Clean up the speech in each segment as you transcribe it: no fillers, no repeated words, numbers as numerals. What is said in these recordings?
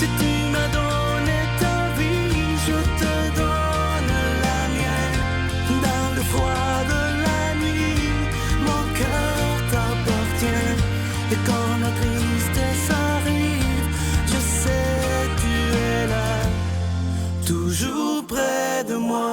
Si tu m'as donné ta vie, je te donne la mienne. Dans le froid de la nuit, mon cœur t'appartient. Et quand la tristesse arrive, je sais tu es là, toujours près de moi.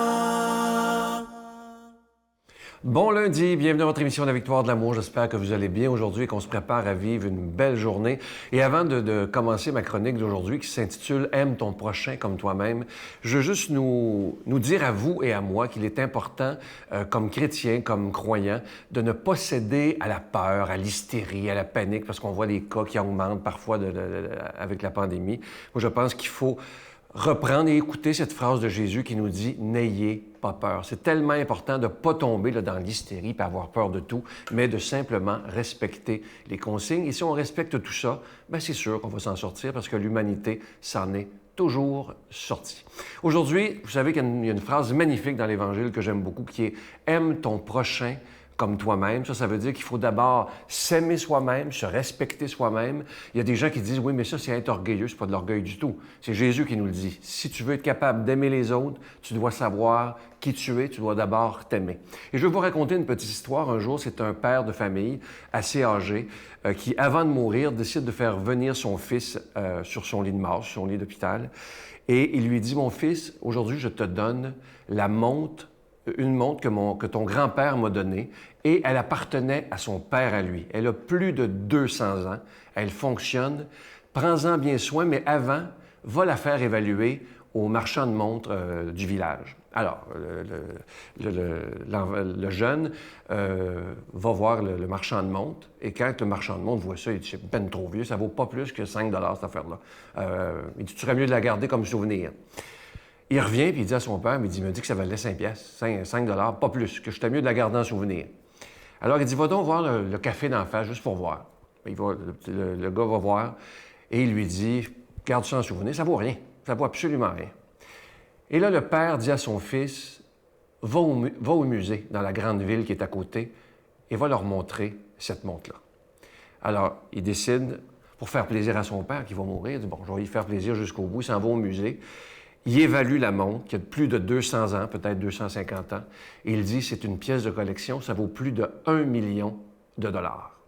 Bon lundi, bienvenue à votre émission La Victoire de l'amour. J'espère que vous allez bien aujourd'hui et qu'on se prépare à vivre une belle journée. Et avant de commencer ma chronique d'aujourd'hui qui s'intitule « Aime ton prochain comme toi-même », je veux juste nous dire à vous et à moi qu'il est important, comme chrétiens, comme croyants, de ne pas céder à la peur, à l'hystérie, à la panique, parce qu'on voit les cas qui augmentent parfois avec la pandémie. Moi, je pense qu'il faut reprendre et écouter cette phrase de Jésus qui nous dit « N'ayez pas peur ». C'est tellement important de ne pas tomber dans l'hystérie et avoir peur de tout, mais de simplement respecter les consignes. Et si on respecte tout ça, bien c'est sûr qu'on va s'en sortir parce que l'humanité s'en est toujours sortie. Aujourd'hui, vous savez qu'il y a une phrase magnifique dans l'Évangile que j'aime beaucoup qui est « Aime ton prochain comme toi-même ». Ça veut dire qu'il faut d'abord s'aimer soi-même, se respecter soi-même. Il y a des gens qui disent « Oui, mais ça, c'est être orgueilleux. » C'est pas de l'orgueil du tout. C'est Jésus qui nous le dit. Si tu veux être capable d'aimer les autres, tu dois savoir qui tu es, tu dois d'abord t'aimer. Et je vais vous raconter une petite histoire. Un jour, c'est un père de famille assez âgé qui, avant de mourir, décide de faire venir son fils sur son lit de mort, sur son lit d'hôpital. Et il lui dit « Mon fils, aujourd'hui, je te donne une montre que ton grand-père m'a donnée et elle appartenait à son père à lui. Elle a plus de 200 ans, elle fonctionne, prends-en bien soin, mais avant, va la faire évaluer au marchand de montres du village. » Alors, le jeune va voir le marchand de montres et quand le marchand de montres voit ça, il dit « C'est ben trop vieux, ça vaut pas plus que 5 $ cette affaire-là. » Il dit « Tu serais mieux de la garder comme souvenir. » Il revient et il dit à son père, il me dit que ça valait 5 piastres, 5 $, pas plus, que j'étais mieux de la garder en souvenir. Alors il dit, va donc voir le café d'en face, juste pour voir. Le gars va voir et il lui dit, garde ça en souvenir, ça vaut rien, ça vaut absolument rien. Et là, le père dit à son fils, va au musée dans la grande ville qui est à côté et va leur montrer cette montre-là. Alors, il décide, pour faire plaisir à son père qui va mourir, il dit, bon, je vais lui faire plaisir jusqu'au bout, il s'en va au musée. Il évalue la montre, qui a plus de 200 ans, peut-être 250 ans, et il dit c'est une pièce de collection, ça vaut plus de 1 million de dollars.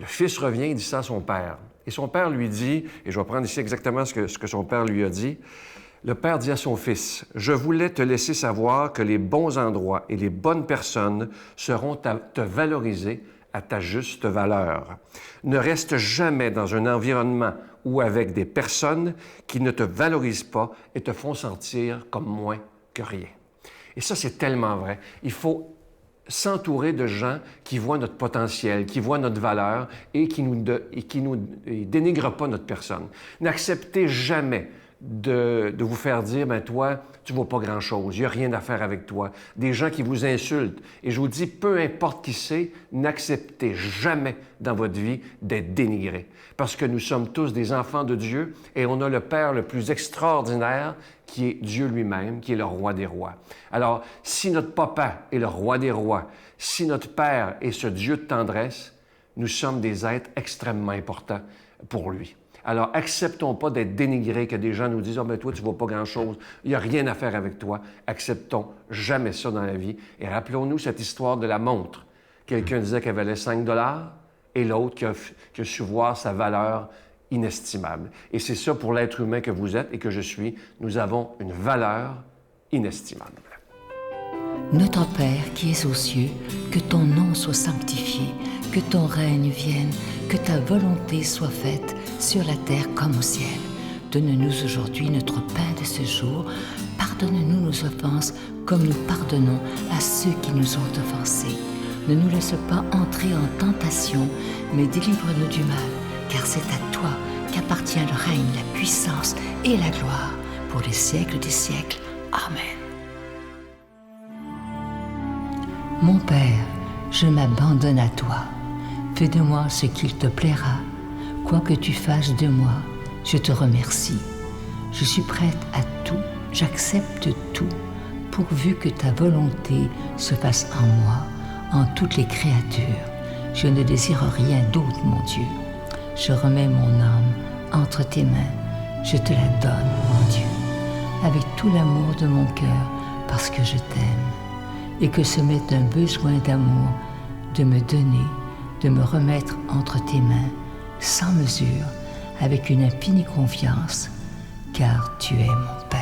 Le fils revient, il dit ça à son père. Et son père lui dit, et je vais prendre ici exactement ce que son père lui a dit, le père dit à son fils, « Je voulais te laisser savoir que les bons endroits et les bonnes personnes seront à te valoriser à ta juste valeur. Ne reste jamais dans un environnement ou avec des personnes qui ne te valorisent pas et te font sentir comme moins que rien. » Et ça, c'est tellement vrai. Il faut s'entourer de gens qui voient notre potentiel, qui voient notre valeur et qui nous dénigrent pas notre personne. N'acceptez jamais de vous faire dire, ben toi, tu ne vaux pas grand-chose, il n'y a rien à faire avec toi. Des gens qui vous insultent. Et je vous dis, peu importe qui c'est, n'acceptez jamais dans votre vie d'être dénigré. Parce que nous sommes tous des enfants de Dieu et on a le Père le plus extraordinaire qui est Dieu lui-même, qui est le roi des rois. Alors, si notre papa est le roi des rois, si notre Père est ce Dieu de tendresse, nous sommes des êtres extrêmement importants pour lui. Alors, acceptons pas d'être dénigrés, que des gens nous disent « Ah, ben toi, tu ne vaux pas grand-chose, il n'y a rien à faire avec toi. » Acceptons jamais ça dans la vie. Et rappelons-nous cette histoire de la montre. Quelqu'un disait qu'elle valait 5 $ et l'autre qui a su voir sa valeur inestimable. Et c'est ça pour l'être humain que vous êtes et que je suis. Nous avons une valeur inestimable. Notre Père qui es aux cieux, que ton nom soit sanctifié, que ton règne vienne, que ta volonté soit faite sur la terre comme au ciel. Donne-nous aujourd'hui notre pain de ce jour. Pardonne-nous nos offenses comme nous pardonnons à ceux qui nous ont offensés. Ne nous laisse pas entrer en tentation, mais délivre-nous du mal, car c'est à toi qu'appartient le règne, la puissance et la gloire pour les siècles des siècles. Amen. Mon Père, je m'abandonne à toi. Fais de moi ce qu'il te plaira. Quoi que tu fasses de moi, je te remercie. Je suis prête à tout, j'accepte tout, pourvu que ta volonté se fasse en moi, en toutes les créatures. Je ne désire rien d'autre, mon Dieu. Je remets mon âme entre tes mains. Je te la donne, mon Dieu, avec tout l'amour de mon cœur, parce que je t'aime, et que ce m'est un besoin d'amour de me donner, de me remettre entre tes mains, sans mesure, avec une infinie confiance, car tu es mon Père.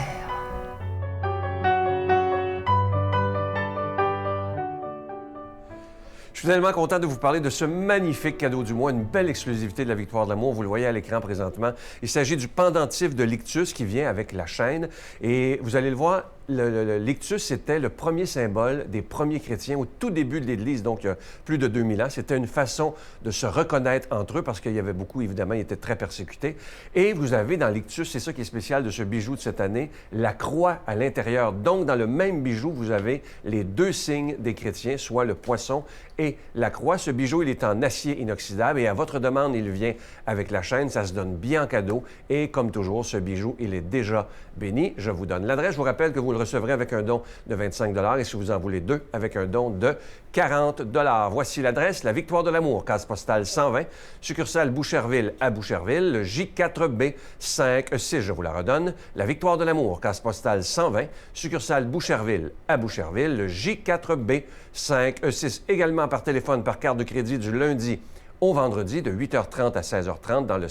Je suis tellement content de vous parler de ce magnifique cadeau du mois, une belle exclusivité de la Victoire de l'amour. Vous le voyez à l'écran présentement. Il s'agit du pendentif de l'ictus qui vient avec la chaîne. Et vous allez le voir, l'ictus, c'était le premier symbole des premiers chrétiens au tout début de l'Église, donc il y a plus de 2000 ans. C'était une façon de se reconnaître entre eux parce qu'il y avait beaucoup, évidemment, ils étaient très persécutés. Et vous avez dans l'ictus, c'est ça qui est spécial de ce bijou de cette année, la croix à l'intérieur. Donc, dans le même bijou, vous avez les deux signes des chrétiens, soit le poisson et la croix. Ce bijou, il est en acier inoxydable et à votre demande, il vient avec la chaîne. Ça se donne bien en cadeau. Et comme toujours, ce bijou, il est déjà béni. Je vous donne l'adresse. Je vous rappelle que vous le recevrez avec un don de 25 et si vous en voulez deux, avec un don de 40 $. Voici l'adresse, la Victoire de l'amour, case postale 120, succursale Boucherville à Boucherville, le J4B 56, je vous la redonne. La Victoire de l'amour, case postale 120, succursale Boucherville à Boucherville, le J4B 56. Également par téléphone, par carte de crédit du lundi au vendredi de 8h30 à 16h30 dans le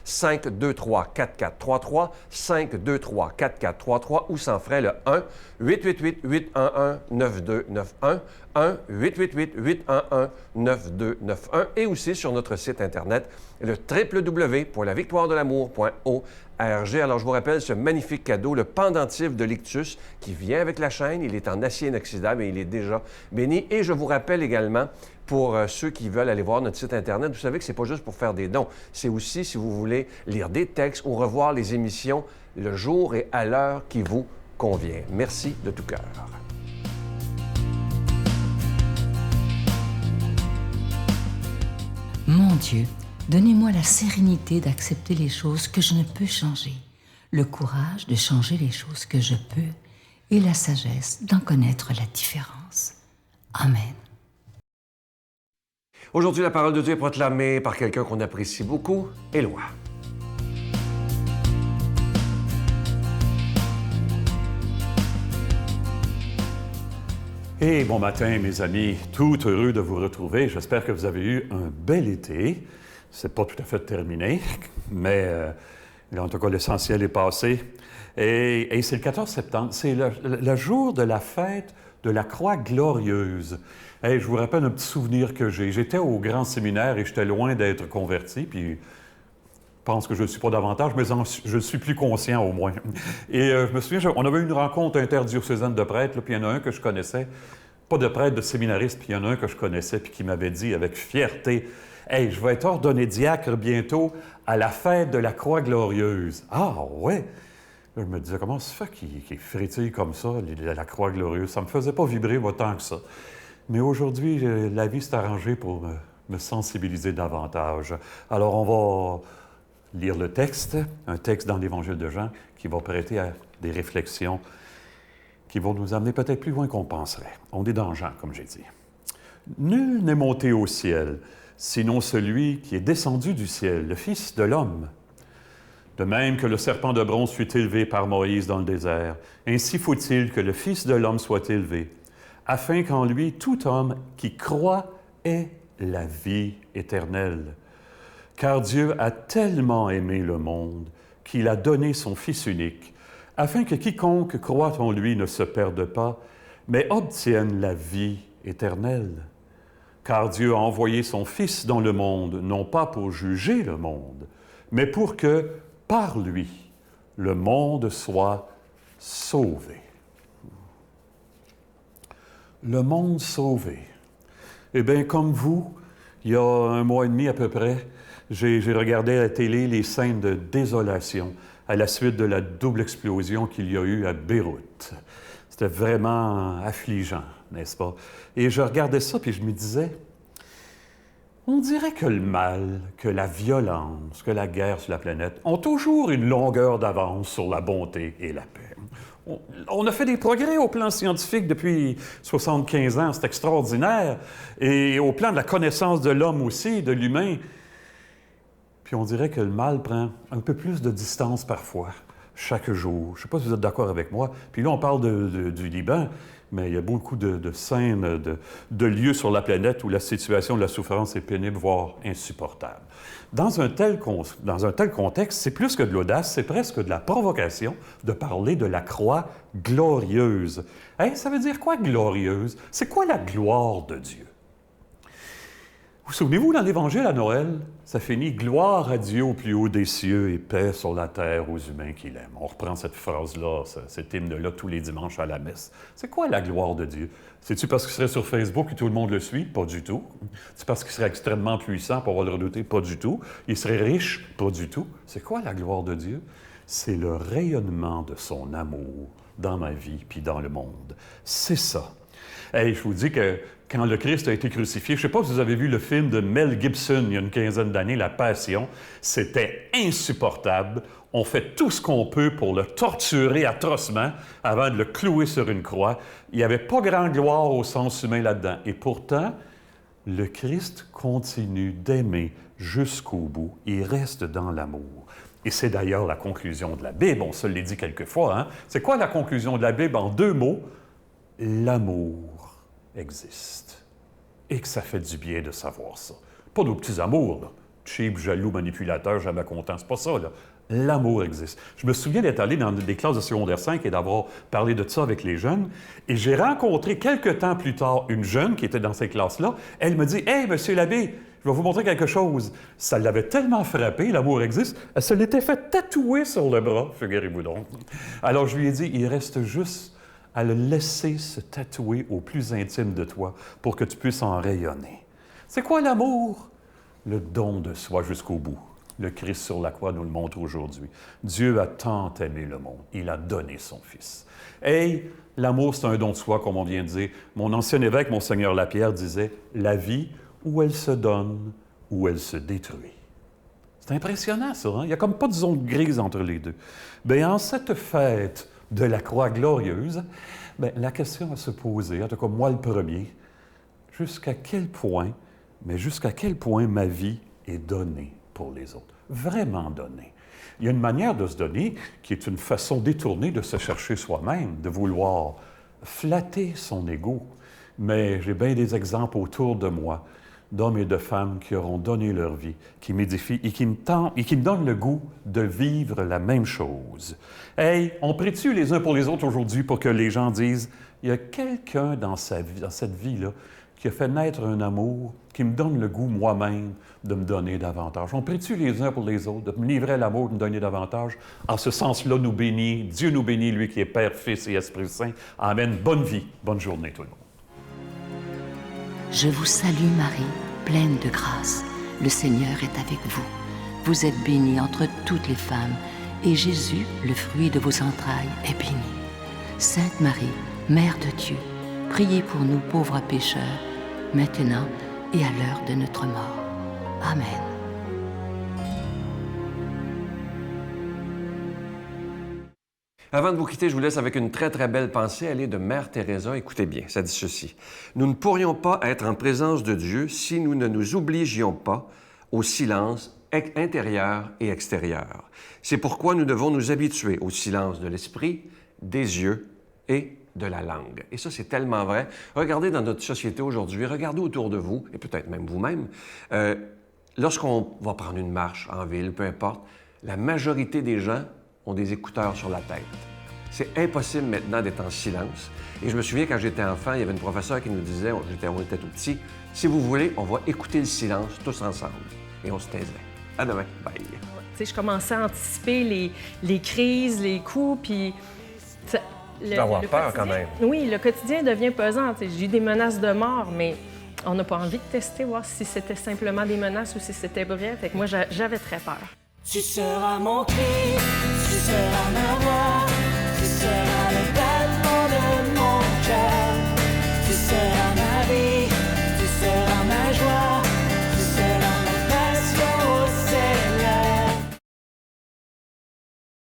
514-523-4433, 523-4433 ou sans frais le 1-888-811-9291, 1-888-811-9291 et aussi sur notre site Internet, le www.lavictoiredelamour.org. Alors, je vous rappelle ce magnifique cadeau, le pendentif de l'ictus qui vient avec la chaîne. Il est en acier inoxydable et il est déjà béni. Et je vous rappelle également, pour ceux qui veulent aller voir notre site Internet, vous savez que ce n'est pas juste pour faire des dons. C'est aussi si vous voulez lire des textes ou revoir les émissions le jour et à l'heure qui vous convient. Merci de tout cœur. Mon Dieu, donnez-moi la sérénité d'accepter les choses que je ne peux changer, le courage de changer les choses que je peux et la sagesse d'en connaître la différence. Amen. Aujourd'hui, la parole de Dieu est proclamée par quelqu'un qu'on apprécie beaucoup, Éloi. Et bon matin, mes amis. Tout heureux de vous retrouver. J'espère que vous avez eu un bel été. C'est pas tout à fait terminé, mais en tout cas, l'essentiel est passé. Et c'est le 14 septembre. C'est le jour de la fête de la Croix glorieuse. Hey, je vous rappelle un petit souvenir que j'ai. J'étais au grand séminaire et j'étais loin d'être converti, puis je pense que je ne le suis pas davantage, mais je le suis plus conscient au moins. Et je me souviens, on avait une rencontre interdiocésaine de prêtres, là, puis il y en a un que je connaissais, pas de prêtre, de séminariste, puis il y en a un que je connaissais, puis qui m'avait dit avec fierté, « Hey, je vais être ordonné diacre bientôt à la fête de la Croix glorieuse. » Ah ouais! Là, je me disais, comment ça se fait qu'il frétille comme ça, la Croix glorieuse? Ça ne me faisait pas vibrer autant que ça. Mais aujourd'hui, la vie s'est arrangée pour me sensibiliser davantage. Alors, on va lire le texte, un texte dans l'Évangile de Jean qui va prêter à des réflexions qui vont nous amener peut-être plus loin qu'on penserait. On est dans Jean, comme j'ai dit. « Nul n'est monté au ciel, sinon celui qui est descendu du ciel, le Fils de l'homme. De même que le serpent de bronze fut élevé par Moïse dans le désert, ainsi faut-il que le Fils de l'homme soit élevé, afin qu'en lui tout homme qui croit ait la vie éternelle. Car Dieu a tellement aimé le monde qu'il a donné son Fils unique, afin que quiconque croit en lui ne se perde pas, mais obtienne la vie éternelle. Car Dieu a envoyé son Fils dans le monde, non pas pour juger le monde, mais pour que, par lui, le monde soit sauvé. » Le monde sauvé. Eh bien, comme vous, il y a 1 mois et demi à peu près, j'ai regardé à la télé les scènes de désolation à la suite de la double explosion qu'il y a eu à Beyrouth. C'était vraiment affligeant, n'est-ce pas? Et je regardais ça, puis je me disais, on dirait que le mal, que la violence, que la guerre sur la planète ont toujours une longueur d'avance sur la bonté et la paix. On a fait des progrès au plan scientifique depuis 75 ans, c'est extraordinaire, et au plan de la connaissance de l'homme aussi, de l'humain. puis on dirait que le mal prend un peu plus de distance parfois, chaque jour. Je ne sais pas si vous êtes d'accord avec moi. Puis là, on parle du Liban, mais il y a beaucoup de scènes, de lieux sur la planète où la situation de la souffrance est pénible, voire insupportable. Dans un tel contexte, c'est plus que de l'audace, c'est presque de la provocation de parler de la croix glorieuse. Hein? Ça veut dire quoi, glorieuse? C'est quoi la gloire de Dieu? Vous souvenez-vous, dans l'Évangile à Noël, ça finit « Gloire à Dieu au plus haut des cieux et paix sur la terre aux humains qu'il aime ». On reprend cette phrase-là, cet hymne-là, tous les dimanches à la messe. C'est quoi la gloire de Dieu? C'est-tu parce qu'il serait sur Facebook et tout le monde le suit? Pas du tout. C'est parce qu'il serait extrêmement puissant pour le redouter? Pas du tout. Il serait riche? Pas du tout. C'est quoi la gloire de Dieu? C'est le rayonnement de son amour dans ma vie puis dans le monde. C'est ça. Hey, je vous dis que quand le Christ a été crucifié, je ne sais pas si vous avez vu le film de Mel Gibson il y a une quinzaine d'années, La Passion, c'était insupportable. On fait tout ce qu'on peut pour le torturer atrocement avant de le clouer sur une croix. Il n'y avait pas grande gloire au sens humain là-dedans. Et pourtant, le Christ continue d'aimer jusqu'au bout. Il reste dans l'amour. Et c'est d'ailleurs la conclusion de la Bible. On se l'est dit quelquefois. Hein? C'est quoi la conclusion de la Bible en 2 mots? L'amour existe. Et que ça fait du bien de savoir ça. Pas nos petits amours, là. Cheap, jaloux, manipulateur, jamais content. C'est pas ça, là. L'amour existe. Je me souviens d'être allé dans des classes de secondaire 5 et d'avoir parlé de ça avec les jeunes. Et j'ai rencontré quelques temps plus tard une jeune qui était dans ces classes-là. Elle me dit « Hey, monsieur l'abbé, je vais vous montrer quelque chose. » Ça l'avait tellement frappé, l'amour existe, elle se l'était fait tatouer sur le bras, figurez-vous donc. Alors je lui ai dit « Il reste juste à le laisser se tatouer au plus intime de toi pour que tu puisses en rayonner. » C'est quoi l'amour? Le don de soi jusqu'au bout. Le Christ sur la croix nous le montre aujourd'hui. Dieu a tant aimé le monde, il a donné son Fils. Et l'amour, c'est un don de soi, comme on vient de dire. Mon ancien évêque, Monseigneur Lapierre, disait « La vie, où elle se donne, où elle se détruit. » C'est impressionnant, ça. Hein? Il n'y a comme pas de zone grise entre les deux. Bien, en cette fête de la croix glorieuse, bien, la question à se poser, en tout cas moi le premier, jusqu'à quel point ma vie est donnée pour les autres, vraiment donnée. Il y a une manière de se donner qui est une façon détournée de se chercher soi-même, de vouloir flatter son ego. Mais j'ai bien des exemples autour de moi d'hommes et de femmes qui auront donné leur vie, qui m'édifient et qui me donnent le goût de vivre la même chose. Hey, on prie-tu les uns pour les autres aujourd'hui pour que les gens disent « Il y a quelqu'un dans cette vie-là qui a fait naître un amour qui me donne le goût moi-même de me donner davantage. » On prie-tu les uns pour les autres, de me livrer à l'amour, de me donner davantage? En ce sens-là, nous bénit, Dieu nous bénit, lui qui est Père, Fils et Esprit Saint. Amen. Bonne vie, bonne journée tout le monde. Je vous salue Marie, pleine de grâce. Le Seigneur est avec vous. Vous êtes bénie entre toutes les femmes, et Jésus, le fruit de vos entrailles, est béni. Sainte Marie, Mère de Dieu, priez pour nous pauvres pécheurs, maintenant et à l'heure de notre mort. Amen. Avant de vous quitter, je vous laisse avec une très, très belle pensée. Elle est de Mère Teresa. Écoutez bien, ça dit ceci. « Nous ne pourrions pas être en présence de Dieu si nous ne nous obligions pas au silence intérieur et extérieur. C'est pourquoi nous devons nous habituer au silence de l'esprit, des yeux et de la langue. » Et ça, c'est tellement vrai. Regardez dans notre société aujourd'hui, regardez autour de vous, et peut-être même vous-même, lorsqu'on va prendre une marche en ville, peu importe, la majorité des gens ont des écouteurs sur la tête. C'est impossible maintenant d'être en silence. Et je me souviens, quand j'étais enfant, il y avait une professeure qui nous disait, on était tout petits, « Si vous voulez, on va écouter le silence tous ensemble. » Et on se taisait. À demain. Bye. Je commençais à anticiper les crises, les coups, puis... Tu dois avoir peur quand même. Oui, le quotidien devient pesant. J'ai eu des menaces de mort, mais on n'a pas envie de tester, voir si c'était simplement des menaces ou si c'était vrai. Fait que moi, j'avais très peur. Tu seras mon cri, tu seras ma voix.